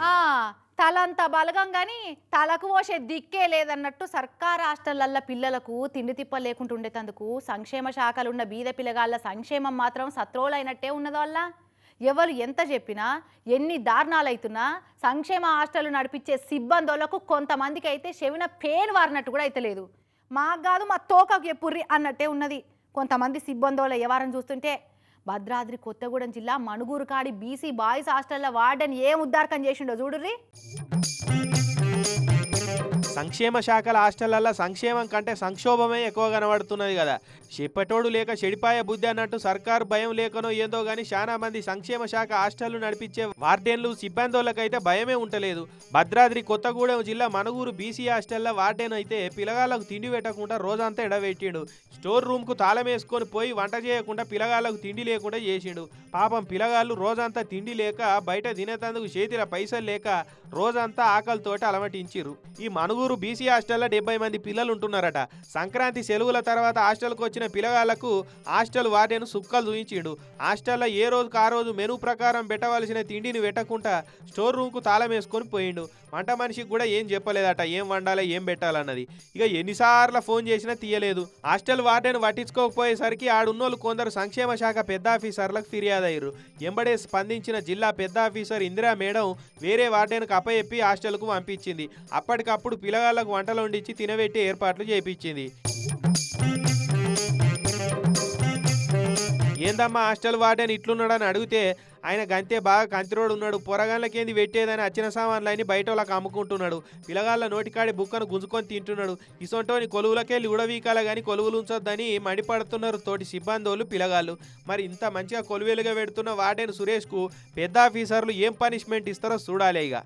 ఆ! తలంత బలగం గాని తలకు పోసే దిక్కే లేదన్నట్టు సర్కారు హాస్టళ్లల్ల పిల్లలకు తిండి తిప్పలు లేకుండా ఉండేటందుకు సంక్షేమ శాఖలున్న బీద పిల్లగాళ్ళ సంక్షేమం మాత్రం సత్రోలైనట్టే ఉన్నదోళ్ళ. ఎవరు ఎంత చెప్పినా ఎన్ని దారుణాలైతున్నా సంక్షేమ హాస్టల్ నడిపించే సిబ్బందోళ్లకు కొంతమందికి అయితే చెవిన పేను వారినట్టు కూడా అయితే లేదు. మాకు కాదు మా తోకకు ఎప్పుర్రి అన్నట్టే ఉన్నది. కొంతమంది సిబ్బందోళ్ళ వ్యవహారం చూస్తుంటే భద్రాద్రి కొత్తగూడెం జిల్లా మణుగూరు కాడి బీసీ బాయ్స్ హాస్టల్ల వార్డెన్ ఏం ఉద్దారకం చేసిండో చూడుర్రి. సంక్షేమ శాఖల హాస్టళ్లలో సంక్షేమం కంటే సంక్షోభమే ఎక్కువ కనబడుతున్నది కదా. చెప్పటోడు లేక చెడిపాయ బుద్ధి అన్నట్టు సర్కారు భయం లేకనో ఏందో గానీ చాలా మంది సంక్షేమ శాఖ హాస్టళ్లు నడిపించే వార్డెన్లు సిబ్బందులకైతే భయమే ఉంటలేదు. భద్రాద్రి కొత్తగూడెం జిల్లా మణుగూరు బీసీ హాస్టల్లో వార్డెన్ అయితే పిల్లగాళ్లకు తిండి పెట్టకుండా రోజంతా ఎడబెట్టిండు. స్టోర్ రూమ్కు తాళం వేసుకొని పోయి వంట చేయకుండా పిల్లగాళ్లకు తిండి లేకుండా చేసిండు. పాపం పిల్లగాళ్ళు రోజంతా తిండి లేక బయట తినేతందుకు చేతిలో పైసలు లేక రోజంతా ఆకలితోటి అలమటించిర్రు. ఈ మణుగూరు బీసీ హాస్టల్లో 70 మంది పిల్లలు ఉంటున్నారట. సంక్రాంతి సెలవుల తర్వాత హాస్టల్కు వచ్చిన పిల్లగాళ్లకు హాస్టల్ వార్డెన్ సుక్కలు చూయించిండు. హాస్టల్లో ఏ రోజుకు ఆ రోజు మెనూ ప్రకారం పెట్టవలసిన తిండిని పెట్టకుండా స్టోర్ రూమ్కు తాళం వేసుకొని పోయిండు. వంట మనిషికి కూడా ఏం చెప్పలేదట ఏం వండాలి ఏం పెట్టాలన్నది. ఇక ఎన్నిసార్లు ఫోన్ చేసినా తీయలేదు. హాస్టల్ వార్డెన్ పట్టించుకోకపోయేసరికి ఆడున్నోళ్ళు కొందరు సంక్షేమ శాఖ పెద్ద ఆఫీసర్లకు ఫిర్యాదయ్యారు. ఎంబడే స్పందించిన జిల్లా పెద్ద ఆఫీసర్ ఇందిరా మేడం వేరే వార్డెన్కు అప్పచెప్పి హాస్టల్కు పంపించింది. అప్పటికప్పుడు పిల్లగాళ్లకు వంటలు వండించి తినబెట్టి ఏర్పాట్లు చేయించింది. ఏందమ్మా హాస్టల్ వార్డెన్ ఇట్లున్నాడని అడిగితే ఆయన గంతే బాగా కంతిరోడు ఉన్నాడు, పొరగాళ్ళకేంది పెట్టేదని వచ్చిన సామాన్లన్నీ బయట వాళ్ళకి అమ్ముకుంటున్నాడు, పిల్లగాళ్ళ నోటికాడి బుక్కను గుంజుకొని తింటున్నాడు, ఇసొంటోని కొలువులకెళ్ళి ఉడవీకాల కానీ కొలువులు ఉంచొద్దని మండిపడుతున్నారు తోటి సిబ్బందోళ్ళు పిల్లగాళ్ళు. మరి ఇంత మంచిగా కొలువేలుగా పెడుతున్న వార్డెన్ సురేష్కు పెద్ద ఆఫీసర్లు ఏం పనిష్మెంట్ ఇస్తారో చూడాలి ఇక.